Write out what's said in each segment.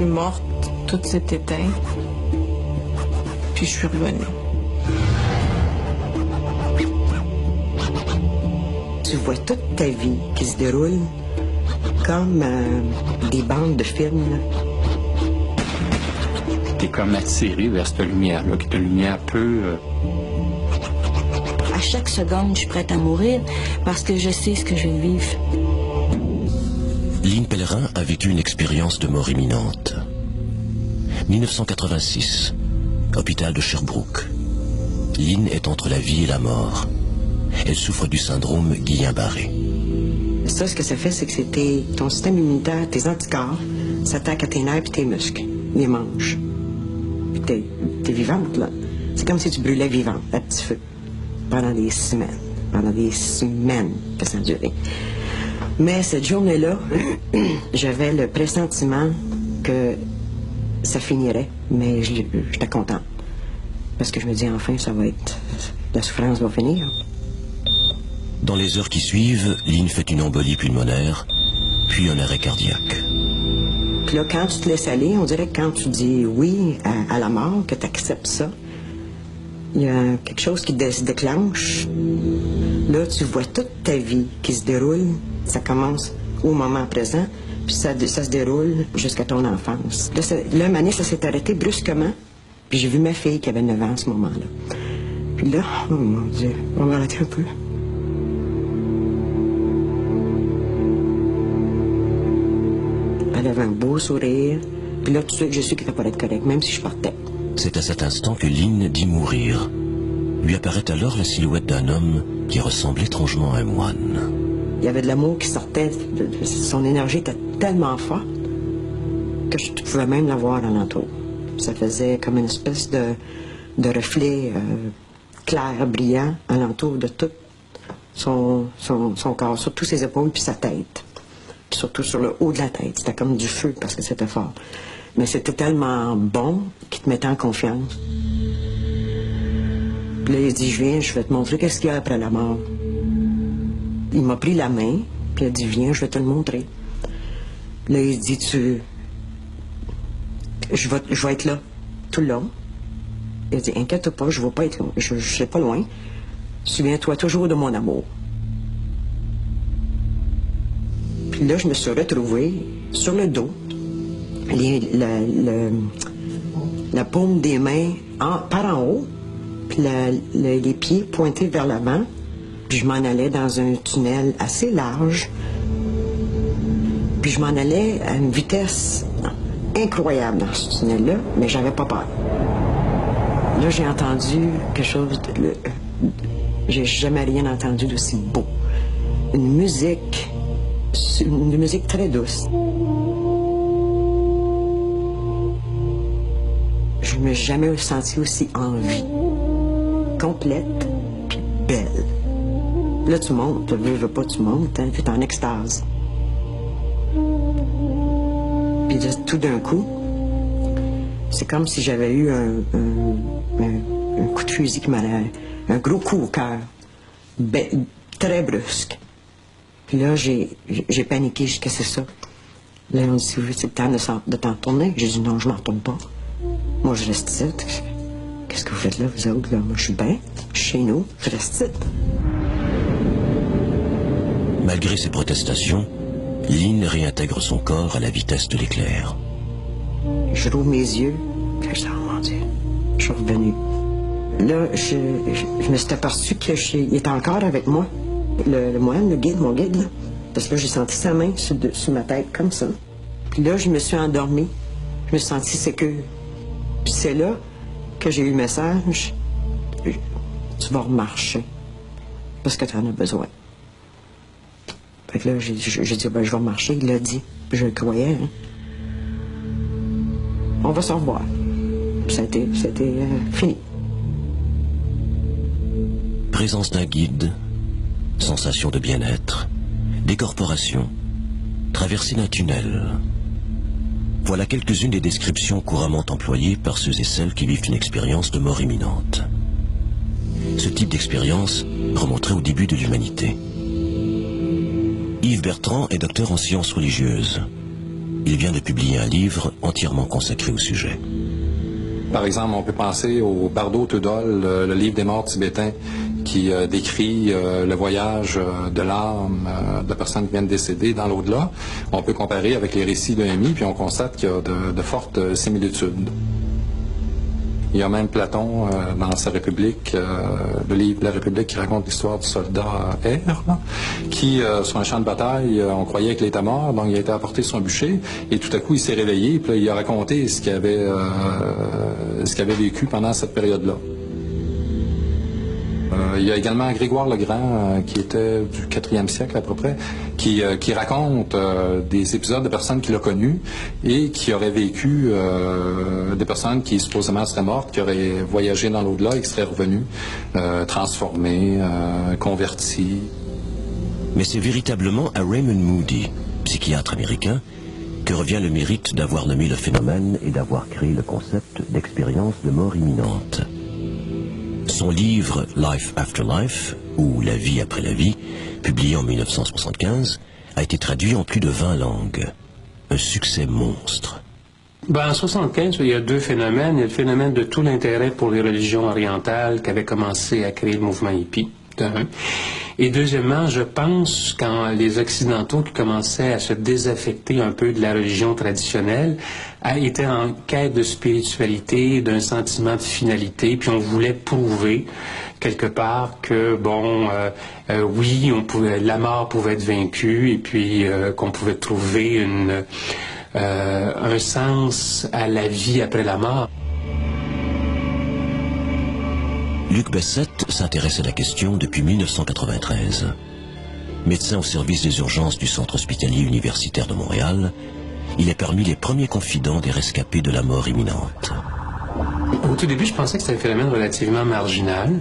suis morte, tout s'est éteint. Puis je suis revenue. Tu vois toute ta vie qui se déroule comme des bandes de films. T'es comme attiré vers cette lumière-là, qui est une lumière peu... À chaque seconde, je suis prête à mourir parce que je sais ce que je vais vivre. Lynn Pellerin a vécu une expérience de mort imminente. 1986, hôpital de Sherbrooke. Lynn est entre la vie et la mort. Elle souffre du syndrome Guillain-Barré. Ça, ce que ça fait, c'est que c'était ton système immunitaire, tes anticorps, s'attaquent à tes nerfs et tes muscles, les manches. Puis t'es vivante, là. C'est comme si tu brûlais vivante, à petit feu, pendant des semaines. Pendant des semaines que ça a duré. Mais cette journée-là, j'avais le pressentiment que ça finirait, mais j'étais contente. Parce que je me dis, enfin, ça va être... La souffrance va finir. Dans les heures qui suivent, Lynn fait une embolie pulmonaire, puis un arrêt cardiaque. Puis là, quand tu te laisses aller, on dirait que quand tu dis oui à la mort, que tu acceptes ça, il y a quelque chose qui se déclenche. Là, tu vois toute ta vie qui se déroule. Ça commence au moment présent, puis ça se déroule jusqu'à ton enfance. Là, Mané, ça s'est arrêté brusquement, puis j'ai vu ma fille qui avait 9 ans à ce moment-là. Puis là, oh mon Dieu, on va arrêter un peu. Elle avait un beau sourire, puis là, tout de suite, je sais qu'elle n'était pas être correcte, même si je partais. C'est à cet instant que Lynn dit mourir. Lui apparaît alors la silhouette d'un homme qui ressemble étrangement à un moine. Il y avait de l'amour qui sortait, son énergie était tellement forte que je pouvais même la voir alentour. Ça faisait comme une espèce de reflet clair, brillant, alentour de tout son corps, sur tous ses épaules puis sa tête. Puis surtout sur le haut de la tête. C'était comme du feu parce que c'était fort. Mais c'était tellement bon qu'il te mettait en confiance. Puis là, il dit, je viens, je vais te montrer qu'est-ce qu'il y a après la mort. Il m'a pris la main, puis il a dit, viens, je vais te le montrer. Là, il dit, je vais être là, tout le long. Il a dit, inquiète pas, je ne vais pas être loin, je ne serai pas loin. Souviens-toi toujours de mon amour. Puis là, je me suis retrouvée sur le dos, la paume des mains par en haut, puis les pieds pointés vers l'avant. Puis je m'en allais dans un tunnel assez large. Puis je m'en allais à une vitesse incroyable dans ce tunnel-là, mais j'avais pas peur. Là, j'ai entendu quelque chose j'ai jamais rien entendu d'aussi beau. Une musique très douce. Je ne me suis jamais senti aussi en vie. Complète, puis belle. Là, tu montes, tu veux pas, tu montes, hein, tu es en extase. Puis là, tout d'un coup, c'est comme si j'avais eu un coup de fusil qui m'allait, un gros coup au cœur, très brusque. Puis là, j'ai paniqué, j'ai dit, qu'est-ce que c'est ça? Là, on dit, c'est le temps de t'en retourner. J'ai dit, non, je m'en retourne pas. Moi, je reste ici. Qu'est-ce que vous faites là, vous autres? Là? Moi, je suis bien, je suis chez nous, je reste ici. Malgré ses protestations, Lynn réintègre son corps à la vitesse de l'éclair. Je rouvre mes yeux, puis je dis, oh mon Dieu, je suis revenu. Là, je me suis aperçu qu'il était encore avec moi. Le moine, le guide, mon guide, là. Parce que là, j'ai senti sa main sur ma tête, comme ça. Puis là, je me suis endormie. Je me suis sentie sécure. Puis c'est là que j'ai eu le message, tu vas remarcher, parce que tu en as besoin. Fait que là, j'ai dit, ben, je vais marcher. Il l'a dit. Je le croyais. Hein. On va se revoir. C'était fini. Présence d'un guide, sensation de bien-être, décorporation, traversée d'un tunnel. Voilà quelques-unes des descriptions couramment employées par ceux et celles qui vivent une expérience de mort imminente. Ce type d'expérience remonterait au début de l'humanité. Yves Bertrand est docteur en sciences religieuses. il vient de publier un livre entièrement consacré au sujet. Par exemple, on peut penser au Bardo Tudol, le livre des morts tibétains, qui décrit le voyage de l'âme de la personne qui vient de décéder dans l'au-delà. On peut comparer avec les récits de Hémie, puis on constate qu'il y a de fortes similitudes. Il y a même Platon dans sa République, le livre La République, qui raconte l'histoire du soldat R, qui, sur un champ de bataille, on croyait qu'il était mort, donc il a été apporté sur un bûcher, et tout à coup il s'est réveillé, puis là, il a raconté ce qu'il avait vécu pendant cette période-là. Il y a également Grégoire le Grand, qui était du 4e siècle à peu près, qui raconte des épisodes de personnes qu'il a connues et qui auraient vécu des personnes qui supposément seraient mortes, qui auraient voyagé dans l'au-delà et qui seraient revenues transformées, converties. Mais c'est véritablement à Raymond Moody, psychiatre américain, que revient le mérite d'avoir nommé le phénomène et d'avoir créé le concept d'expérience de mort imminente. Son livre « Life After Life » ou « La vie après la vie », publié en 1975, a été traduit en plus de 20 langues. Un succès monstre. En 1975, il y a deux phénomènes. Il y a le phénomène de tout l'intérêt pour les religions orientales qu'avait commencé à créer le mouvement hippie, d'un. Et deuxièmement, je pense quand les Occidentaux qui commençaient à se désaffecter un peu de la religion traditionnelle étaient en quête de spiritualité, d'un sentiment de finalité, puis on voulait prouver quelque part que, oui, la mort pouvait être vaincue et puis qu'on pouvait trouver un sens à la vie après la mort. Luc Bessette s'intéresse à la question depuis 1993. Médecin au service des urgences du Centre hospitalier universitaire de Montréal, il est parmi les premiers confidents des rescapés de la mort imminente. Au tout début, je pensais que c'était un phénomène relativement marginal.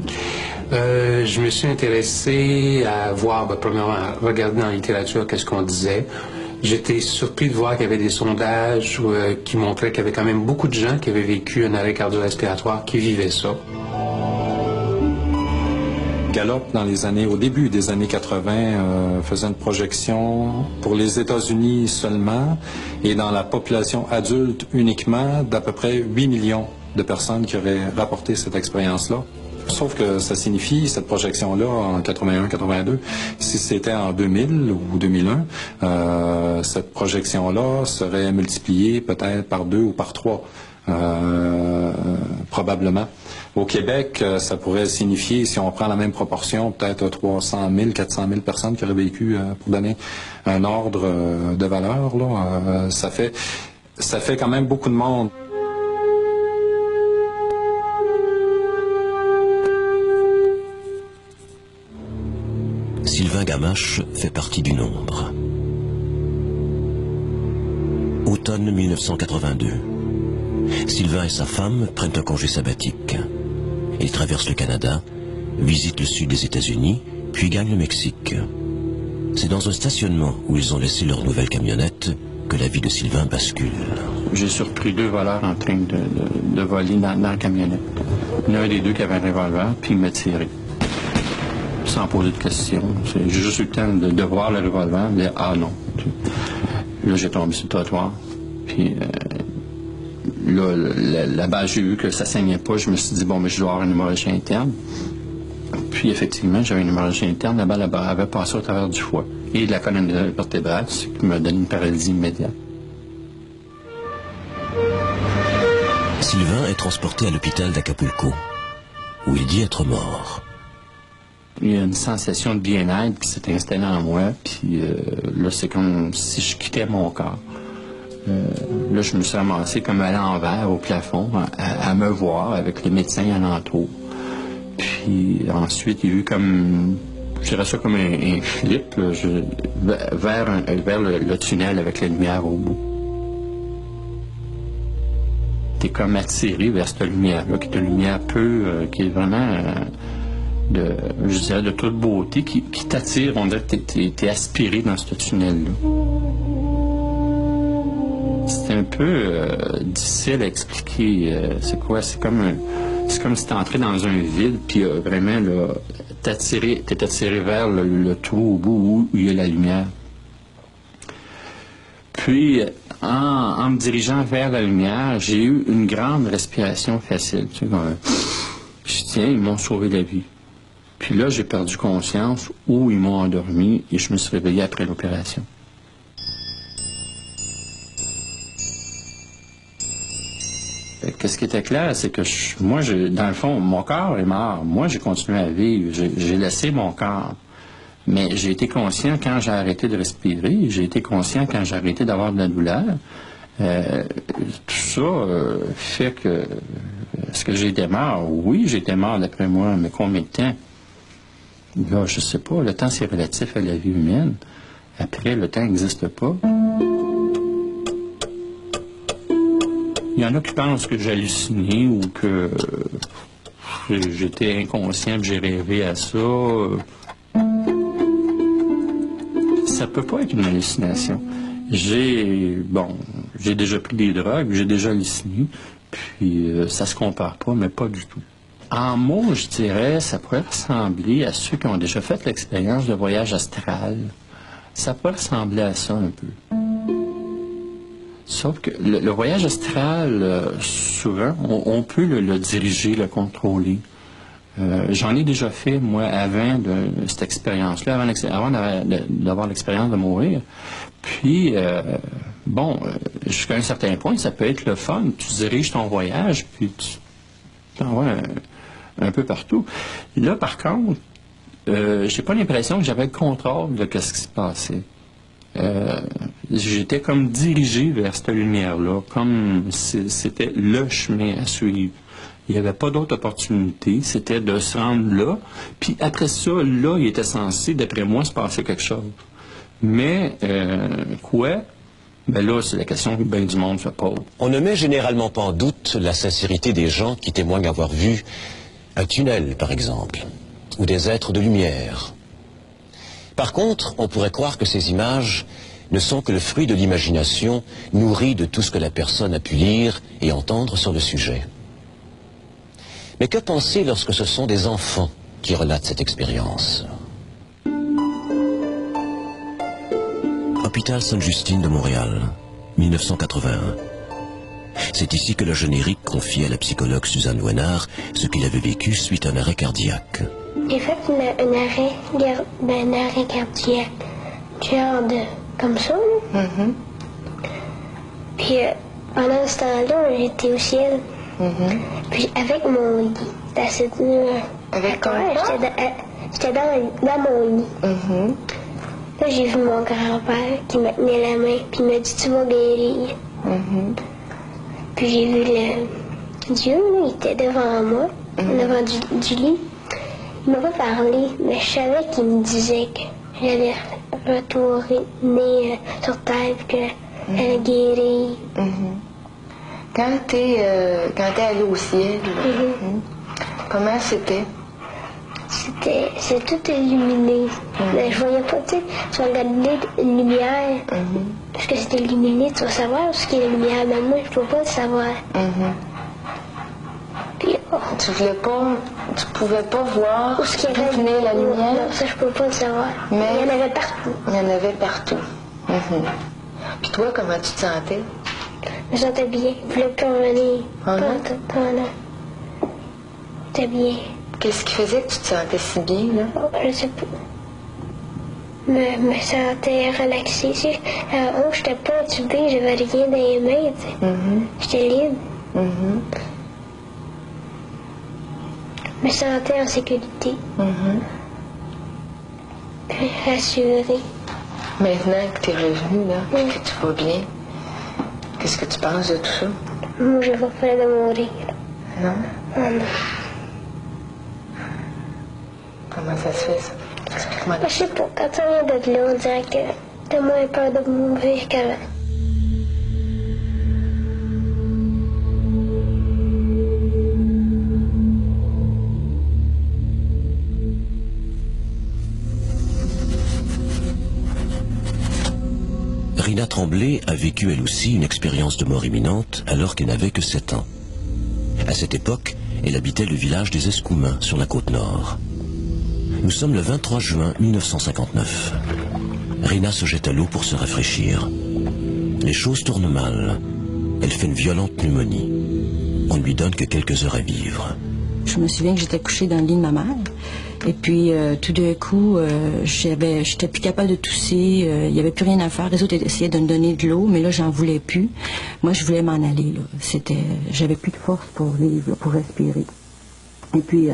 Je me suis intéressé à voir, premièrement, à regarder dans la littérature qu'est-ce qu'on disait. J'étais surpris de voir qu'il y avait des sondages qui montraient qu'il y avait quand même beaucoup de gens qui avaient vécu un arrêt cardio-respiratoire qui vivaient ça. Gallup, au début des années 80, faisait une projection pour les États-Unis seulement et dans la population adulte uniquement d'à peu près 8 millions de personnes qui auraient rapporté cette expérience-là. Sauf que ça signifie, cette projection-là, en 81-82, si c'était en 2000 ou 2001, cette projection-là serait multipliée peut-être par 2 ou par 3, probablement. Au Québec, ça pourrait signifier, si on prend la même proportion, peut-être 300 000, 400 000 personnes qui auraient vécu, pour donner un ordre de valeur, là. Ça fait quand même beaucoup de monde. Sylvain Gamache fait partie du nombre. Automne 1982. Sylvain et sa femme prennent un congé sabbatique. Ils traversent le Canada, visitent le sud des États-Unis, puis gagnent le Mexique. C'est dans un stationnement où ils ont laissé leur nouvelle camionnette que la vie de Sylvain bascule. J'ai surpris 2 voleurs en train de voler dans la camionnette. Il y en a un des deux qui avait un revolver, puis il m'a tiré. Sans poser de questions. J'ai juste eu le temps de voir le revolver, de dire « Ah non ». Là, j'ai tombé sur le trottoir, puis... Là, la base, j'ai vu que ça saignait pas. Je me suis dit, mais je dois avoir une hémorragie interne. Puis, effectivement, j'avais une hémorragie interne. La balle avait passé au travers du foie et de la colonne vertébrale, ce qui me donne une paralysie immédiate. Sylvain est transporté à l'hôpital d'Acapulco, où il dit être mort. Il y a une sensation de bien-être qui s'est installée en moi. Puis là, c'est comme si je quittais mon corps. Là, je me suis ramassé comme à l'envers au plafond, à me voir avec les médecins alentour. Puis ensuite, il y a eu comme, je dirais ça comme un flip là, vers le tunnel avec la lumière au bout. T'es comme attiré vers cette lumière-là, qui est une lumière pure, qui est vraiment, je dirais, de toute beauté, qui t'attire. On dirait que t'es aspiré dans ce tunnel-là. C'est un peu difficile à expliquer. C'est quoi? C'est comme si t'es entré dans un vide, puis vraiment, là, t'es attiré vers le trou au bout où il y a la lumière. Puis, en me dirigeant vers la lumière, j'ai eu une grande respiration facile. Tu sais, je dis, tiens, ils m'ont sauvé la vie. Puis là, j'ai perdu conscience, ou ils m'ont endormi, et je me suis réveillé après l'opération. Qu'est-ce qui était clair, c'est que moi, dans le fond, mon corps est mort. Moi, j'ai continué à vivre. J'ai laissé mon corps. Mais j'ai été conscient quand j'ai arrêté de respirer. J'ai été conscient quand j'ai arrêté d'avoir de la douleur. Tout ça fait que... Est-ce que j'étais mort? Oui, j'étais mort d'après moi. Mais combien de temps? Là, je sais pas. Le temps, c'est relatif à la vie humaine. Après, le temps n'existe pas. Il y en a qui pensent que j'ai halluciné ou que j'étais inconscient et j'ai rêvé à ça. Ça peut pas être une hallucination. J'ai déjà pris des drogues, j'ai déjà halluciné, puis ça se compare pas, mais pas du tout. En mots, je dirais, ça pourrait ressembler à ceux qui ont déjà fait l'expérience de voyage astral. Ça pourrait ressembler à ça un peu. Sauf que le voyage astral, souvent, on peut le diriger, le contrôler. J'en ai déjà fait, moi, avant de cette expérience-là, avant d'avoir l'expérience de mourir. Puis, jusqu'à un certain point, ça peut être le fun. Tu diriges ton voyage, puis tu t'envoies un peu partout. Là, par contre, j'ai pas l'impression que j'avais le contrôle de ce qui se passait. J'étais comme dirigé vers cette lumière-là, comme c'était le chemin à suivre. Il n'y avait pas d'autre opportunité, c'était de se rendre là. Puis après ça, là, il était censé, d'après moi, se passer quelque chose. Mais, quoi? Ben là, c'est la question que bien du monde se pose. On ne met généralement pas en doute la sincérité des gens qui témoignent avoir vu un tunnel, par exemple, ou des êtres de lumière. Par contre, on pourrait croire que ces images ne sont que le fruit de l'imagination nourrie de tout ce que la personne a pu lire et entendre sur le sujet. Mais que penser lorsque ce sont des enfants qui relatent cette expérience? Hôpital Sainte-Justine de Montréal, 1981. C'est ici que le générique confie à la psychologue Suzanne Ouénard ce qu'il avait vécu suite à un arrêt cardiaque. J'ai fait un arrêt cardiaque, genre comme ça. Là. Puis pendant ce temps-là, j'étais au ciel. Puis avec mon lit, c'était assez dur. Avec quoi? J'étais dans mon lit. Là, j'ai vu mon grand-père qui me tenait la main, puis il m'a dit « Tu vas guérir. Puis j'ai vu Dieu, là, il était devant moi, devant du lit. Il m'a pas parlé, mais je savais qu'il me disait que j'allais retourner sur terre, puis que j'allais guérir. Quand t'es allé au ciel, comment c'était? C'est tout illuminé. Mais je voyais pas, tu sais, tu regardais une lumière, parce que c'était illuminé, tu vas savoir ce qu'est la lumière, mais moi, je peux pas le savoir. Puis, tu pouvais pas voir d'où venait la lumière? Non, ça, je peux pas le savoir. Mais il y en avait partout. Il y en avait partout. Puis toi, comment tu te sentais? Je me sentais bien. Je voulais pas revenir. J'étais bien. Qu'est-ce qui faisait que tu te sentais si bien, là? Je sais pas. Je me sentais relaxée. Je n'étais pas intubée, j'avais rien dans les mains, tu sais. J'étais libre. Je me sentais en sécurité. Puis rassurée. Maintenant que tu es revenue, là, que tu vas bien, qu'est-ce que tu penses de tout ça? Moi, je n'ai pas peur de mourir. Non? Non. Comment ça se fait, ça? Explique-moi. Je sais pas. Quand on vient de là, on dirait que t'as moins peur de mourir qu'avant. Rina Tremblay a vécu elle aussi une expérience de mort imminente alors qu'elle n'avait que 7 ans. À cette époque, elle habitait le village des Escoumins sur la côte nord. Nous sommes le 23 juin 1959. Rina se jette à l'eau pour se rafraîchir. Les choses tournent mal. Elle fait une violente pneumonie. On ne lui donne que quelques heures à vivre. Je me souviens que j'étais couchée dans le lit de ma mère. Et puis, tout d'un coup, j'étais plus capable de tousser. Il n'y avait plus rien à faire. Les autres essayaient de me donner de l'eau, mais là, j'en voulais plus. Moi, je voulais m'en aller, là. J'avais plus de force pour vivre, pour respirer. Et puis,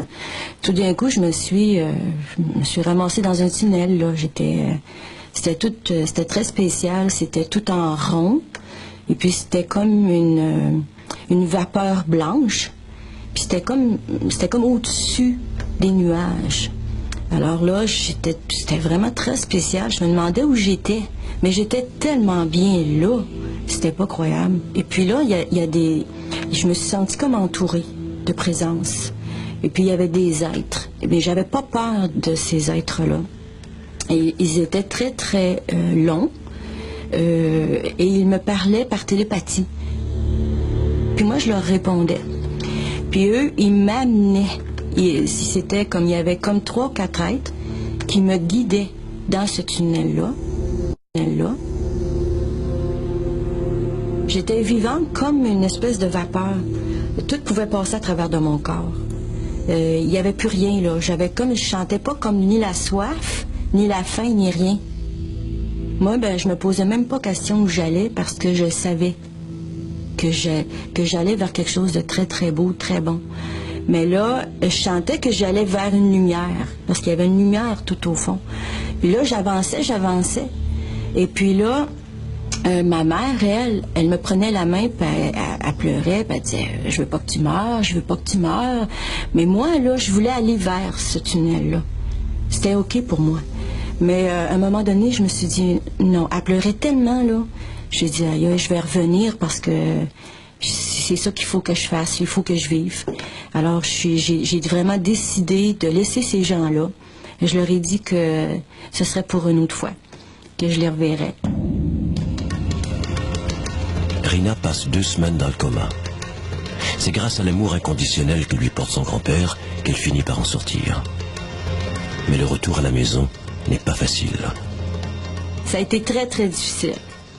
tout d'un coup, je me suis ramassée dans un tunnel, là. C'était très spécial. C'était tout en rond. Et puis, c'était comme une vapeur blanche. Puis c'était comme au-dessus des nuages. Alors là, c'était vraiment très spécial. Je me demandais où j'étais. Mais j'étais tellement bien là. C'était pas croyable. Et puis là, je me suis sentie comme entourée de présence. Et puis il y avait des êtres. Mais j'avais pas peur de ces êtres-là. Et ils étaient très, très longs. Et ils me parlaient par télépathie. Puis moi, je leur répondais. Puis eux, ils m'amenaient. C'était comme, il y avait comme 3 ou 4 êtres qui me guidaient dans ce tunnel-là. J'étais vivante comme une espèce de vapeur. Tout pouvait passer à travers de mon corps. Il n'y avait plus rien, là. Je chantais pas comme ni la soif, ni la faim, ni rien. Moi, je me posais même pas question où j'allais parce que je savais que j'allais vers quelque chose de très, très beau, très bon. Mais là, je sentais que j'allais vers une lumière, parce qu'il y avait une lumière tout au fond. Puis là, j'avançais. Et puis là, ma mère, elle me prenait la main, puis elle pleurait, puis elle disait « Je veux pas que tu meurs, je veux pas que tu meurs. » Mais moi, là, je voulais aller vers ce tunnel-là. C'était OK pour moi. Mais à un moment donné, je me suis dit « Non, elle pleurait tellement, là. » J'ai dit « Aïe, je vais revenir parce que c'est ça qu'il faut que je fasse, il faut que je vive. » Alors, j'ai vraiment décidé de laisser ces gens-là. Je leur ai dit que ce serait pour une autre fois, que je les reverrais. Rina passe 2 semaines dans le coma. C'est grâce à l'amour inconditionnel que lui porte son grand-père qu'elle finit par en sortir. Mais le retour à la maison n'est pas facile. Ça a été très, très difficile.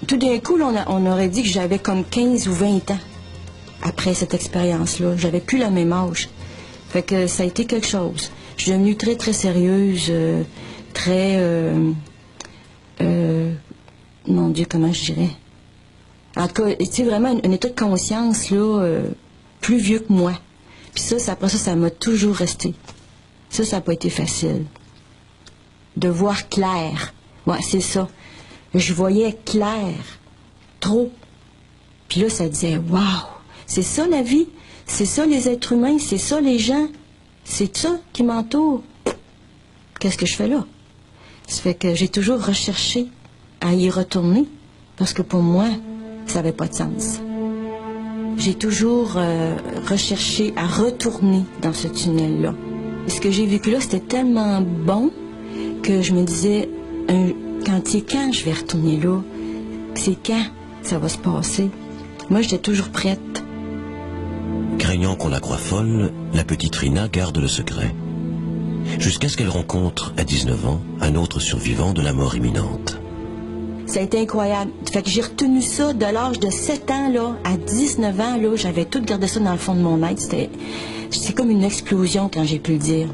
Tout d'un coup, on aurait dit que j'avais comme 15 ou 20 ans après cette expérience-là. J'avais plus le même âge. Fait que ça a été quelque chose. Je suis devenue très, très sérieuse, mon Dieu, comment je dirais? En tout cas, tu sais, vraiment un état de conscience, là, plus vieux que moi. Puis après ça m'a toujours resté. Ça n'a pas été facile. De voir clair. Ouais, c'est ça. Je voyais clair. Trop. Puis là, ça disait, waouh, c'est ça la vie. C'est ça les êtres humains. C'est ça les gens. C'est ça qui m'entoure. Qu'est-ce que je fais là? Ça fait que j'ai toujours recherché à y retourner. Parce que pour moi, ça n'avait pas de sens. J'ai toujours recherché à retourner dans ce tunnel-là. Ce que j'ai vécu là, c'était tellement bon que je me disais, quand je vais retourner là, c'est quand ça va se passer. Moi, j'étais toujours prête. Craignant qu'on la croie folle, la petite Rina garde le secret. Jusqu'à ce qu'elle rencontre, à 19 ans, un autre survivant de la mort imminente. Ça a été incroyable. Fait que j'ai retenu ça de l'âge de 7 ans, là, à 19 ans, là, j'avais tout gardé ça dans le fond de mon être. C'était comme une explosion quand j'ai pu le dire.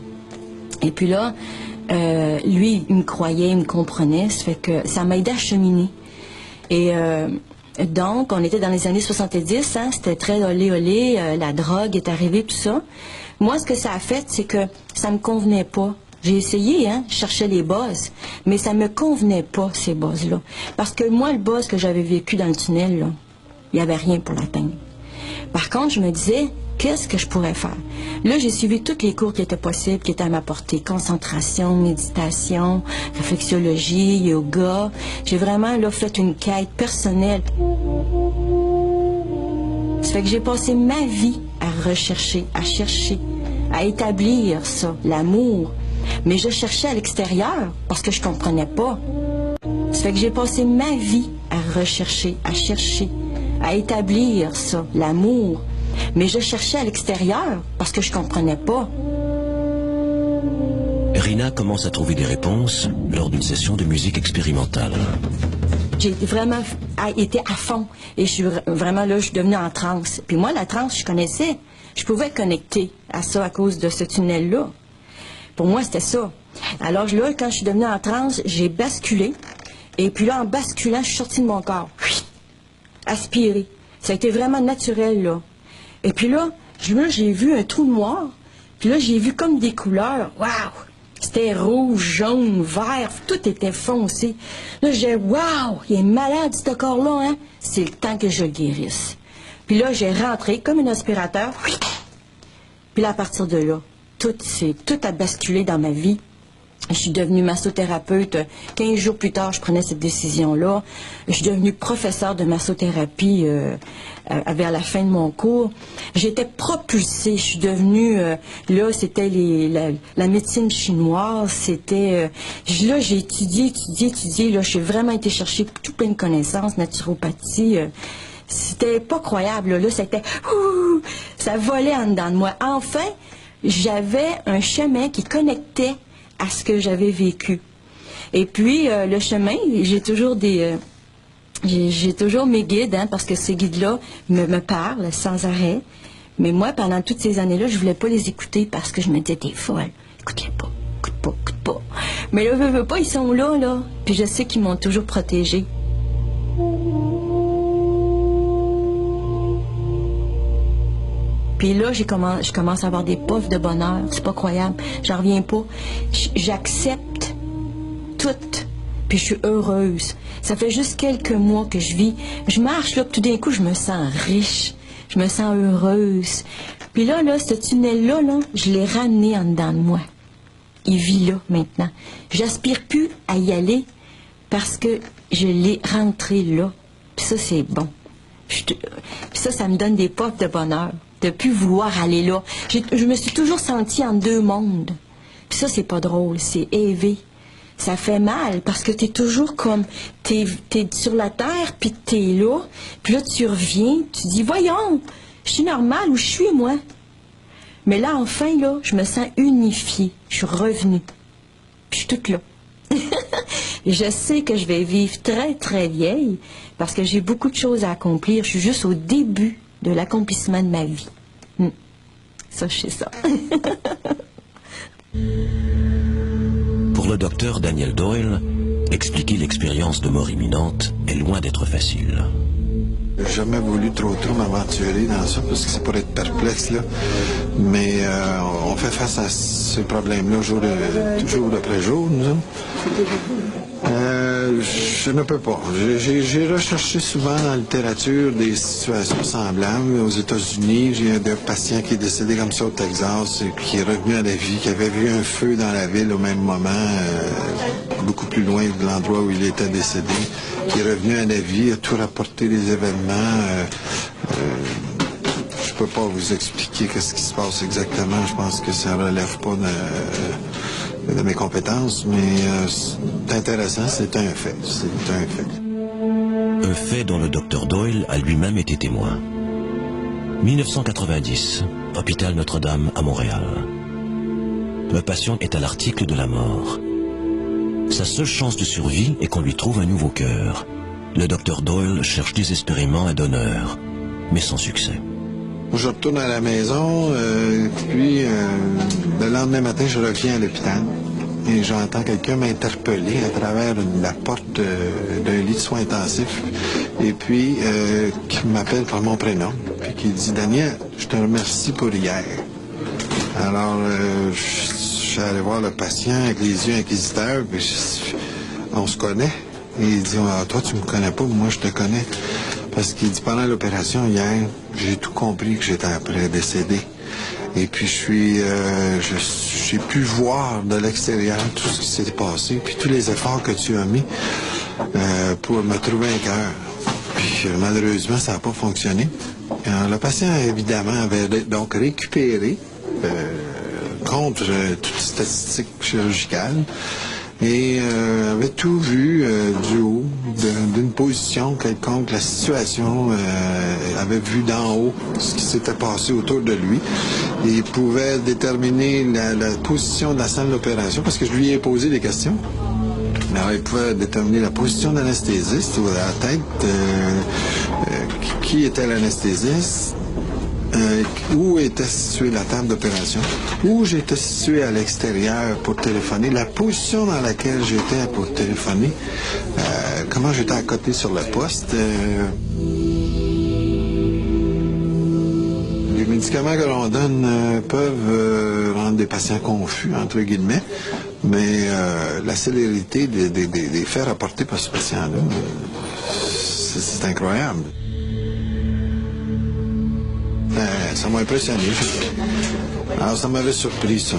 Et puis là, lui, il me croyait, il me comprenait. Ça fait que ça m'a aidé à cheminer. Et donc, on était dans les années 70, hein, c'était très olé, la drogue est arrivée, tout ça. Moi, ce que ça a fait, c'est que ça me convenait pas. J'ai essayé, hein, je cherchais les buzz, mais ça me convenait pas, ces buzz-là. Parce que moi, le buzz que j'avais vécu dans le tunnel, là, il n'y avait rien pour l'atteindre. Par contre, je me disais, qu'est-ce que je pourrais faire? Là, j'ai suivi tous les cours qui étaient possibles, qui étaient à ma portée. Concentration, méditation, réflexologie, yoga. J'ai vraiment, là, fait une quête personnelle. Ça fait que j'ai passé ma vie à rechercher, à chercher, à établir ça, l'amour. Mais je cherchais à l'extérieur parce que je comprenais pas. Ça fait que j'ai passé ma vie à rechercher, à chercher, à établir ça, l'amour. Mais je cherchais à l'extérieur parce que je comprenais pas. Rina commence à trouver des réponses lors d'une session de musique expérimentale. J'ai vraiment été à fond. Et je suis vraiment là, je suis devenue en transe. Puis moi, la transe, je connaissais. Je pouvais connecter à ça à cause de ce tunnel-là. Pour moi, c'était ça. Alors là, quand je suis devenue en transe, j'ai basculé. Et puis là, en basculant, je suis sortie de mon corps. Aspiré. Ça a été vraiment naturel, là. Et puis là, j'ai vu un trou noir. Puis là, j'ai vu comme des couleurs. Waouh! C'était rouge, jaune, vert, tout était foncé. Là, j'ai dit, waouh, il est malade, ce corps-là, hein? C'est le temps que je le guérisse. Puis là, j'ai rentré comme un aspirateur. Puis là, à partir de là, tout a basculé dans ma vie. Je suis devenue massothérapeute. 15 jours plus tard, je prenais cette décision-là. Je suis devenue professeure de massothérapie vers la fin de mon cours. J'étais propulsée. Je suis devenue... là, c'était la médecine chinoise. C'était... là, j'ai étudié. Là, j'ai vraiment été chercher tout plein de connaissances, naturopathie. C'était pas croyable. Là, c'était... ça volait en dedans de moi. Enfin, j'avais un chemin qui connectait à ce que j'avais vécu. Et puis, le chemin, j'ai toujours mes guides, hein, parce que ces guides-là me parlent sans arrêt. Mais moi, pendant toutes ces années-là, je voulais pas les écouter parce que je me disais, t'es folle. Écoute-les pas, écoute pas. Mais là, veux pas, ils sont là. Puis je sais qu'ils m'ont toujours protégée. Puis là, je commence à avoir des puffs de bonheur. C'est pas croyable. J'en reviens pas. J'accepte tout. Puis je suis heureuse. Ça fait juste quelques mois que je vis. Je marche, là, puis tout d'un coup, je me sens riche. Je me sens heureuse. Puis là, ce tunnel-là, je l'ai ramené en dedans de moi. Il vit là, maintenant. J'aspire plus à y aller parce que je l'ai rentré là. Puis ça, c'est bon. Puis ça me donne des puffs de bonheur. De plus vouloir aller là. Je me suis toujours sentie en deux mondes. Puis ça, c'est pas drôle, c'est élevé. Ça fait mal, parce que t'es toujours comme... T'es sur la terre, puis t'es là. Puis là, tu reviens, tu dis, voyons, je suis normale où je suis, moi. Mais là, enfin, là, je me sens unifiée. Je suis revenue. Puis je suis toute là. Je sais que je vais vivre très, très vieille, parce que j'ai beaucoup de choses à accomplir. Je suis juste au début de l'accomplissement de ma vie. Ça, je sais ça. Pour le docteur Daniel Doyle, expliquer l'expérience de mort imminente est loin d'être facile. J'ai jamais voulu trop m'aventurer dans ça parce que c'est pour être perplexe, là. Mais on fait face à ce problème-là jour après jour, nous autres. Je ne peux pas. J'ai recherché souvent dans la littérature des situations semblables. Aux États-Unis, j'ai un patient qui est décédé comme ça au Texas et qui est revenu à la vie, qui avait vu un feu dans la ville au même moment, beaucoup plus loin de l'endroit où il était décédé, qui est revenu à la vie, a tout rapporté les événements. Je peux pas vous expliquer qu'est-ce qui se passe exactement. Je pense que ça relève pas de mes compétences, mais c'est intéressant, c'est un fait. C'est un fait. Un fait dont le docteur Doyle a lui-même été témoin. 1990, hôpital Notre-Dame à Montréal. Le patient est à l'article de la mort. Sa seule chance de survie est qu'on lui trouve un nouveau cœur. Le docteur Doyle cherche désespérément un donneur, mais sans succès. Je retourne à la maison, puis le lendemain matin, je reviens à l'hôpital et j'entends quelqu'un m'interpeller à travers la porte d'un lit de soins intensifs et puis qui m'appelle par mon prénom, puis qui dit « Daniel, je te remercie pour hier ». Alors, je suis allé voir le patient avec les yeux inquisiteurs, puis on se connaît. Et il dit « Toi, tu me connais pas, moi, je te connais ». Parce qu'il dit, pendant l'opération hier, j'ai tout compris que j'étais après décédé. Et puis j'ai pu voir de l'extérieur tout ce qui s'est passé, puis tous les efforts que tu as mis pour me trouver un cœur. Puis malheureusement, ça n'a pas fonctionné. Alors, le patient, évidemment, avait donc récupéré contre toute statistique chirurgicale. Et avait tout vu du haut, d'une position quelconque. La situation avait vu d'en haut ce qui s'était passé autour de lui. Et il pouvait déterminer la position de la salle d'opération parce que je lui ai posé des questions. Alors, il pouvait déterminer la position de l'anesthésiste ou la tête, qui était l'anesthésiste, où était située la table d'opération, où j'étais situé à l'extérieur pour téléphoner, la position dans laquelle j'étais pour téléphoner, comment j'étais à côté sur le poste. Les médicaments que l'on donne peuvent rendre des patients confus, entre guillemets, mais la célérité des faits rapportés par ce patient-là, c'est incroyable. Ça m'a impressionné. Alors, ça m'avait surpris, ça.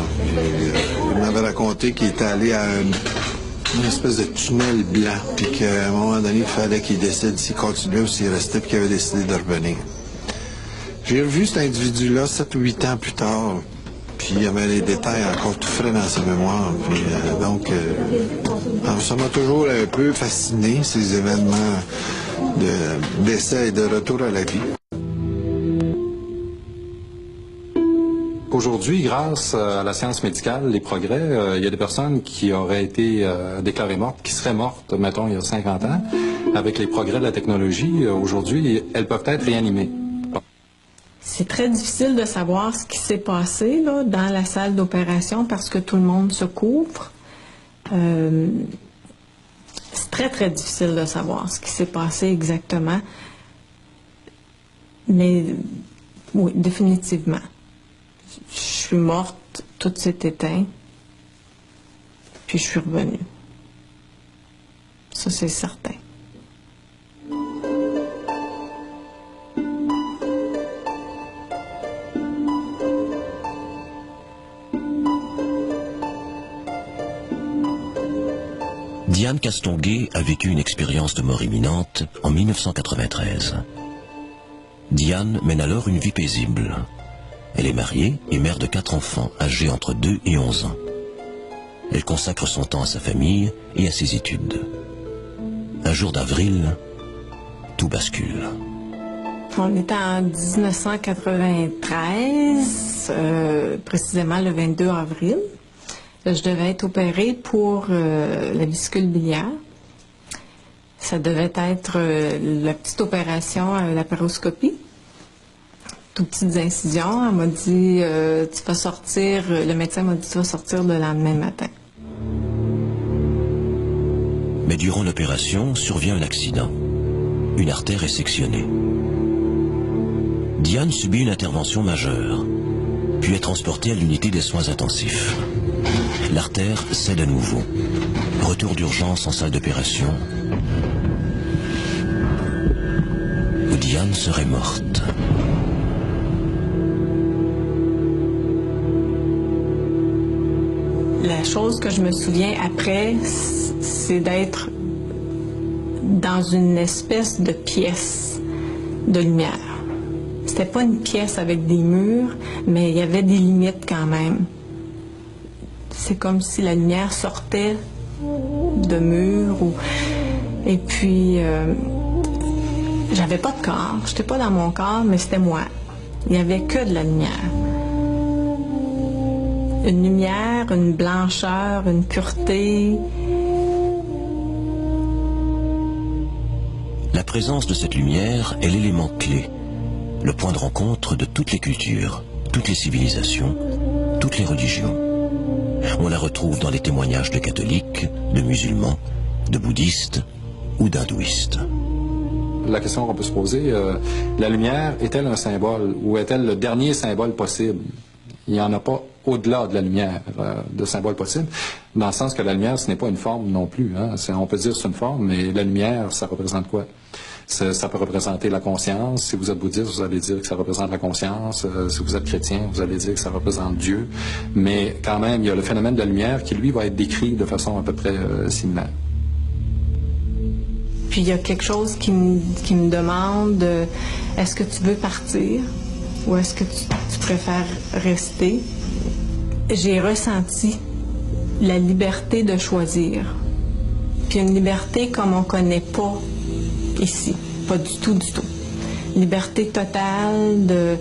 Il m'avait raconté qu'il était allé à une espèce de tunnel blanc, puis qu'à un moment donné, il fallait qu'il décide s'il continuait ou s'il restait, puis qu'il avait décidé de revenir. J'ai revu cet individu-là 7 ou 8 ans plus tard, puis il y avait les détails encore tout frais dans sa mémoire. Puis, donc, ça m'a toujours un peu fasciné, ces événements d'essai et de retour à la vie. Aujourd'hui, grâce à la science médicale, les progrès, il y a des personnes qui auraient été déclarées mortes, qui seraient mortes, mettons, il y a 50 ans. Avec les progrès de la technologie, aujourd'hui, elles peuvent être réanimées. C'est très difficile de savoir ce qui s'est passé là, dans la salle d'opération parce que tout le monde se couvre. C'est très, très difficile de savoir ce qui s'est passé exactement. Mais oui, définitivement. Je suis morte, tout s'est éteint, puis je suis revenue. Ça, c'est certain. Diane Castonguay a vécu une expérience de mort imminente en 1993. Diane mène alors une vie paisible. Elle est mariée et mère de 4 enfants âgés entre 2 et 11 ans. Elle consacre son temps à sa famille et à ses études. Un jour d'avril, tout bascule. On était en 1993, précisément le 22 avril. Je devais être opérée pour la vésicule biliaire. Ça devait être la petite opération à la laparoscopie. Toutes petites incisions. Elle m'a dit, tu vas sortir, le médecin m'a dit, tu vas sortir le lendemain matin. Mais durant l'opération, survient un accident. Une artère est sectionnée. Diane subit une intervention majeure, puis est transportée à l'unité des soins intensifs. L'artère cède à nouveau. Retour d'urgence en salle d'opération, où Diane serait morte. La chose que je me souviens après, c'est d'être dans une espèce de pièce de lumière. C'était pas une pièce avec des murs, mais il y avait des limites quand même. C'est comme si la lumière sortait de murs. Et puis, j'avais pas de corps. J'étais pas dans mon corps, mais c'était moi. Il n'y avait que de la lumière. Une lumière, une blancheur, une pureté. La présence de cette lumière est l'élément clé, le point de rencontre de toutes les cultures, toutes les civilisations, toutes les religions. On la retrouve dans les témoignages de catholiques, de musulmans, de bouddhistes ou d'hindouistes. La question qu'on peut se poser, la lumière est-elle un symbole ou est-elle le dernier symbole possible? Il n'y en a pas au-delà de la lumière de symbole possible, dans le sens que la lumière, ce n'est pas une forme non plus. Hein. On peut dire que c'est une forme, mais la lumière, ça représente quoi? Ça peut représenter la conscience. Si vous êtes bouddhiste, vous allez dire que ça représente la conscience. Si vous êtes chrétien, vous allez dire que ça représente Dieu. Mais quand même, il y a le phénomène de la lumière qui, lui, va être décrit de façon à peu près similaire. Puis il y a quelque chose qui me demande, est-ce que tu veux partir ou est-ce que tu préfères rester? J'ai ressenti la liberté de choisir. Puis une liberté comme on ne connaît pas ici. Pas du tout, du tout. Liberté totale de...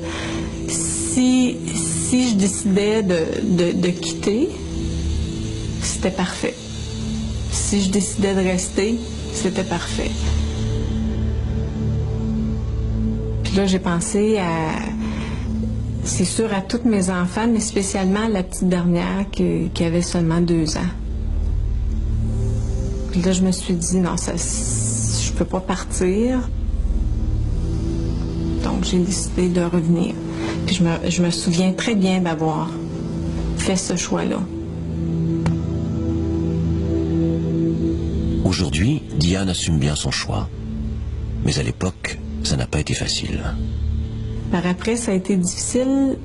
Si je décidais de quitter, c'était parfait. si je décidais de rester, c'était parfait. Puis là, j'ai pensé à, c'est sûr, à tous mes enfants, mais spécialement à la petite dernière qui avait seulement 2 ans. Puis là, je me suis dit, non, je peux pas partir. Donc, j'ai décidé de revenir. Puis je me souviens très bien d'avoir fait ce choix-là. Aujourd'hui, Diane assume bien son choix. Mais à l'époque, ça n'a pas été facile. Par après, ça a été difficile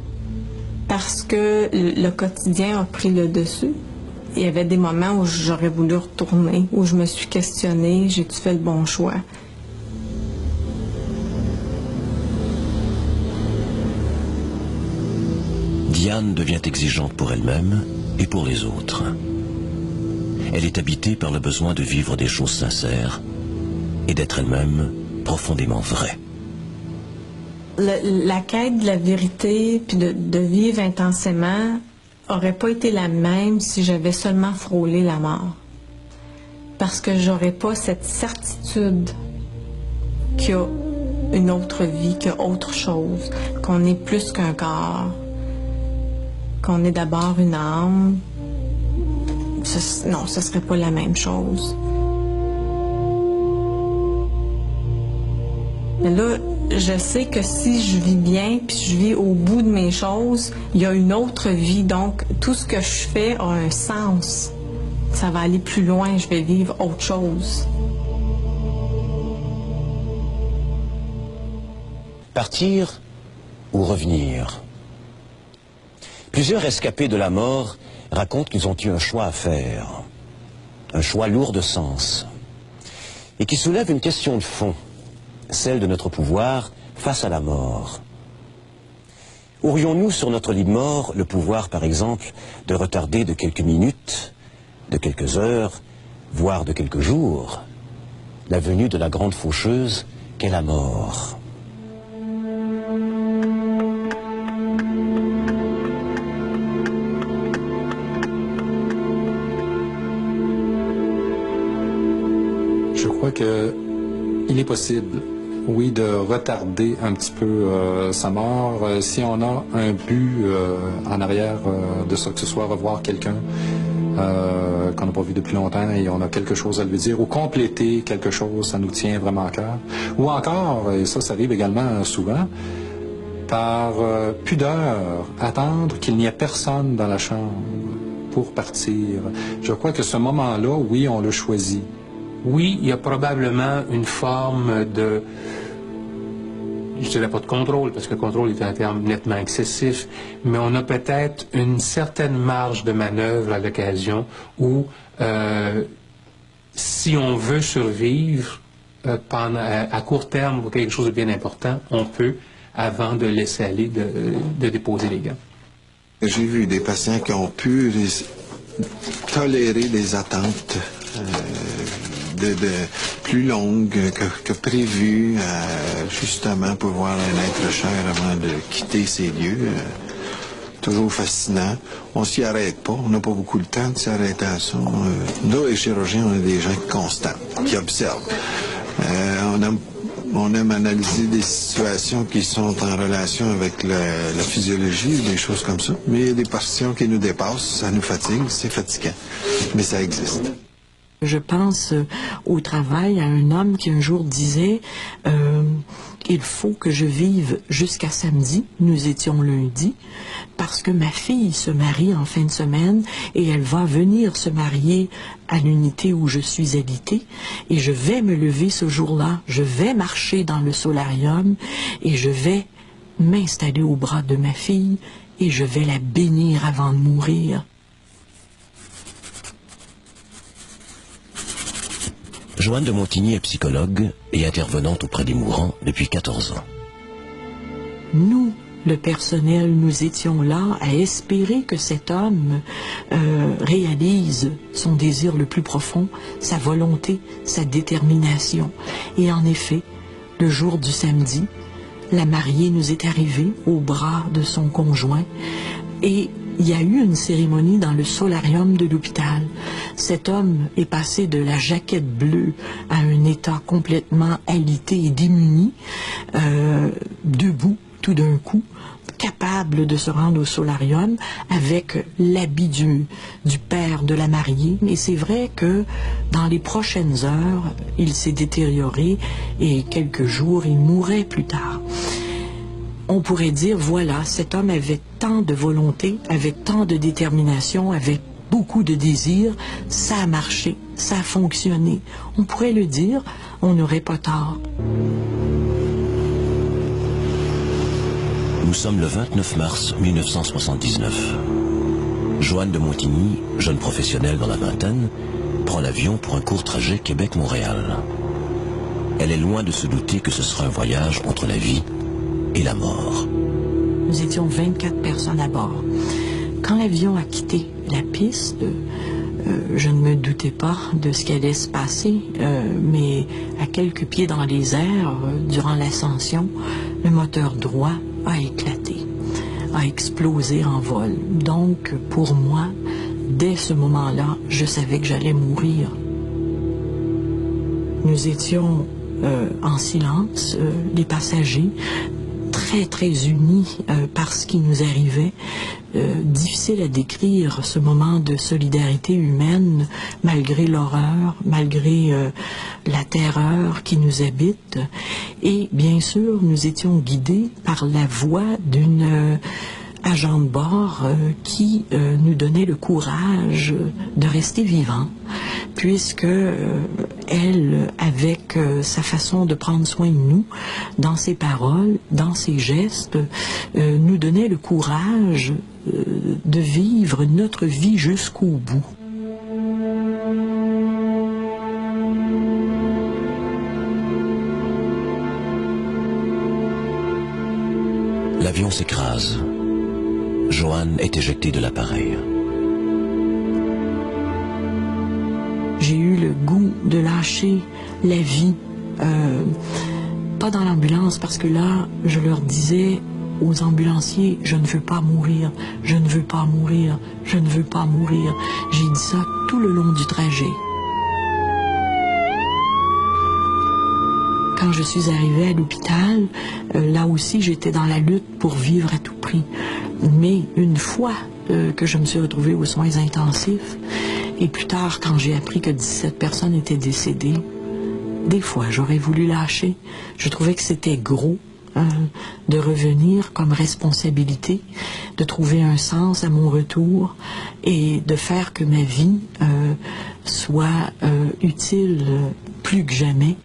parce que le quotidien a pris le dessus. Il y avait des moments où j'aurais voulu retourner, où je me suis questionnée, j'ai-tu fait le bon choix? Diane devient exigeante pour elle-même et pour les autres. Elle est habitée par le besoin de vivre des choses sincères et d'être elle-même profondément vraie. La quête de la vérité puis de vivre intensément aurait pas été la même si j'avais seulement frôlé la mort. Parce que j'aurais pas cette certitude qu'il y a une autre vie, qu'il y a autre chose, qu'on est plus qu'un corps, qu'on est d'abord une âme. Non, ce serait pas la même chose. Mais là, je sais que si je vis bien, puis je vis au bout de mes choses, il y a une autre vie. Donc, tout ce que je fais a un sens. Ça va aller plus loin, je vais vivre autre chose. Partir ou revenir? Plusieurs rescapés de la mort racontent qu'ils ont eu un choix à faire. Un choix lourd de sens. Et qui soulève une question de fond. Celle de notre pouvoir face à la mort. Aurions-nous sur notre lit de mort le pouvoir, par exemple, de retarder de quelques minutes, de quelques heures, voire de quelques jours, la venue de la grande faucheuse qu'est la mort? Je crois qu'il est possible, oui, de retarder un petit peu sa mort si on a un but en arrière de ça, que ce soit revoir quelqu'un qu'on n'a pas vu depuis longtemps et on a quelque chose à lui dire, ou compléter quelque chose, ça nous tient vraiment à cœur. Ou encore, et ça arrive également souvent, par pudeur, attendre qu'il n'y ait personne dans la chambre pour partir. Je crois que ce moment-là, oui, on le choisit. Oui, il y a probablement une forme de, je dirais pas de contrôle, parce que contrôle est un terme nettement excessif, mais on a peut-être une certaine marge de manœuvre à l'occasion où, si on veut survivre à court terme pour quelque chose de bien important, on peut, avant de laisser aller, de déposer les gants. J'ai vu des patients qui ont pu tolérer des attentes de plus longues que prévues, justement pour voir un être cher avant de quitter ces lieux. Toujours fascinant. On s'y arrête pas. On n'a pas beaucoup de temps de s'y arrêter à ça. Nous, les chirurgiens, on est des gens constants, qui observent. On aime analyser des situations qui sont en relation avec la physiologie, des choses comme ça. Mais il y a des patients qui nous dépassent, ça nous fatigue, c'est fatigant. Mais ça existe. Je pense au travail à un homme qui un jour disait il faut que je vive jusqu'à samedi, nous étions lundi, parce que ma fille se marie en fin de semaine et elle va venir se marier à l'unité où je suis habitée et je vais me lever ce jour-là, je vais marcher dans le solarium et je vais m'installer au bras de ma fille et je vais la bénir avant de mourir. Joanne de Montigny est psychologue et intervenante auprès des mourants depuis 14 ans. Nous, le personnel, nous étions là à espérer que cet homme réalise son désir le plus profond, sa volonté, sa détermination. Et en effet, le jour du samedi, la mariée nous est arrivée au bras de son conjoint et il y a eu une cérémonie dans le solarium de l'hôpital. cet homme est passé de la jaquette bleue à un état complètement alité et démuni, debout tout d'un coup, capable de se rendre au solarium avec l'habit du père de la mariée. Et c'est vrai que dans les prochaines heures, il s'est détérioré et quelques jours, il mourrait plus tard. On pourrait dire, voilà, cet homme avait tant de volonté, avait tant de détermination, avait beaucoup de désir, ça a marché, ça a fonctionné. On pourrait le dire, on n'aurait pas tort. Nous sommes le 29 mars 1979. Joanne de Montigny, jeune professionnelle dans la vingtaine, prend l'avion pour un court trajet Québec-Montréal. Elle est loin de se douter que ce sera un voyage entre la vie et la mort. Nous étions 24 personnes à bord. Quand l'avion a quitté la piste, je ne me doutais pas de ce qui allait se passer, mais à quelques pieds dans les airs, durant l'ascension, le moteur droit a éclaté, a explosé en vol. Donc, pour moi, dès ce moment-là, je savais que j'allais mourir. Nous étions en silence, les passagers, très, très unis par ce qui nous arrivait. Difficile à décrire ce moment de solidarité humaine, malgré l'horreur, malgré la terreur qui nous habite. Et bien sûr, nous étions guidés par la voix d'une agent de bord qui nous donnait le courage de rester vivants, puisque elle, avec sa façon de prendre soin de nous, dans ses paroles, dans ses gestes, nous donnait le courage de vivre notre vie jusqu'au bout. L'avion s'écrase. Joanne est éjectée de l'appareil. J'ai eu le goût de lâcher la vie, pas dans l'ambulance, parce que là, je leur disais aux ambulanciers, je ne veux pas mourir, je ne veux pas mourir, je ne veux pas mourir. J'ai dit ça tout le long du trajet. Quand je suis arrivée à l'hôpital, là aussi, j'étais dans la lutte pour vivre à tout prix. Mais une fois que je me suis retrouvée aux soins intensifs, et plus tard, quand j'ai appris que 17 personnes étaient décédées, des fois, j'aurais voulu lâcher. Je trouvais que c'était gros de revenir comme responsabilité, de trouver un sens à mon retour et de faire que ma vie soit utile plus que jamais.